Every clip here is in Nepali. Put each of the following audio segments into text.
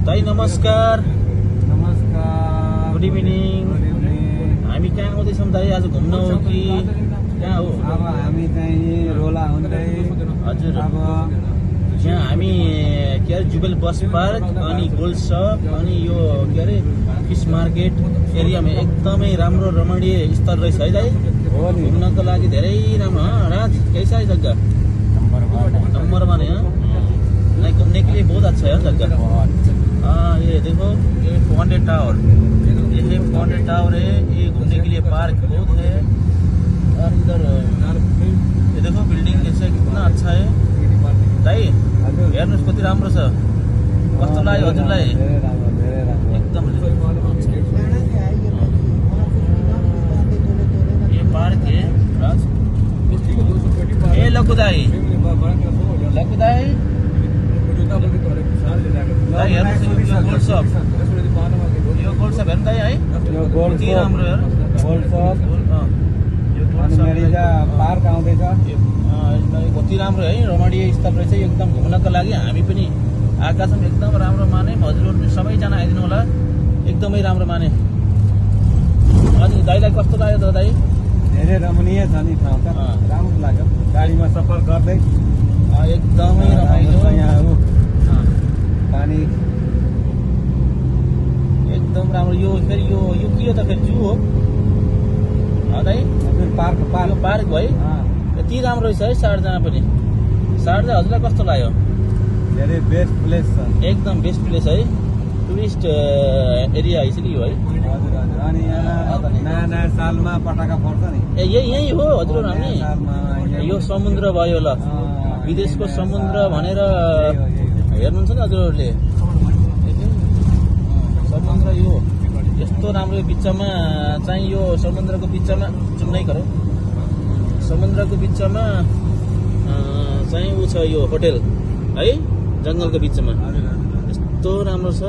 दाइ नमस्कार। नमस्कार। Good evening. हामी कहाँ आउँदैछौँ दाइ? आज घुम्न हो कि कहाँ हो? अब हामी चाहिँ रोला हुँदै हजुर अब यहाँ हामी के अरे जुबेल बस पार्क अनि गोल्ड सप अनि यो के अरे फिस मार्केट एरियामा एकदमै राम्रो रमणीय स्थल रहेछ है दाइ। हो नि घुम्नको लागि धेरै राम्रो। राज कैसा है जगह? नंबर वन है। नहीं, घूमने के लिए बहुत अच्छा है जगह। हाँ ये देखो, ये पॉन्डे टावर, ये पॉन्डे टावर है। ये घूमने के लिए पार्क बहुत है। और इधर ये देखो बिल्डिंग कैसा कितना अच्छा है दाइ। हेर्नुहोस् कति राम्रो छ। कस्तो लाग्यो हजुरलाई? एकदम ये पार्क है राज। ए लक्कु दाइ, लक्कु दाइ हेर्नुहोस् यो गोल्ड सप, यो गोल्ड सप हेर्नु दाइ है। यो गोल्ड कति सप, राम्रो यार। गोल्ड सप यो गोल्ड अनि सप मेरिजा पार्क आउँदैछ। कति राम्रो है, रमणीय स्थल रहेछ एकदम घुम्नको लागि। हामी पनि आएका छौँ, एकदम राम्रो माने। हजुरहरू पनि सबैजना आइदिनु होला, एकदमै राम्रो माने। अनि दाइलाई कस्तो लाग्यो त दाइ? धेरै रमणीय छ नि ठाउँ त, राम्रो लाग्यो। गाडीमा सफर गर्दै एकदमै रमाइलो। यहाँ पानी एकदम राम्रो। यो फेरि यो के हो त? फेरि जू हो दाइ? हजुर पार्क यो पार्क है। यति राम्रो रहेछ है शारजामा पनि। शारजा हजुरलाई कस्तो लाग्यो? धेरै बेस्ट प्लेस छ। एकदम बेस्ट प्लेस है, टुरिस्ट एरिया यसरी हो है। हजुर हजुर। अनि यहाँ नयाँ नयाँ सालमा पटाका पर्छ नि। ए यही हो हजुरहरू। हामी यो समुद्र भयो ल, विदेशको समुद्र भनेर हेर्नुहुन्छ नि हजुरहरूले। समुद्र यो यस्तो राम्रो बिचमा चाहिँ, यो समुद्रको बिचमा चुन्नै गरौँ। समुद्रको बिचमा चाहिँ ऊ छ यो होटेल है, जङ्गलको बिचमा। यस्तो राम्रो छ।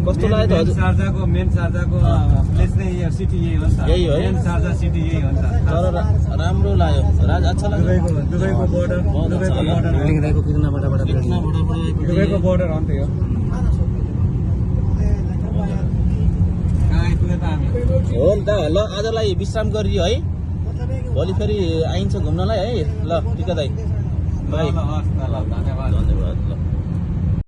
कस्तो लाग्यो त हजुर? शारजाको मेन शारजाको प्लेस नै यो सिटी यही हो नि त। यही हो है, मेन शारजा सिटी यही हो नि त। तर राम्रो लाग्यो राज, अच्छा लाग्यो। दुबईको बोर्डर, दुबईको बोर्डर, दुबईको बोर्डर हो नि त यो। कहाँ आइपुग्यो त हामी? हो नि त। ल आजलाई विश्राम गरियो है, भोलि फेरि आइन्छ घुम्नलाई है। ल टिका दाइ, बाई। ल हस् त, ल धन्यवाद। धन्यवाद। ल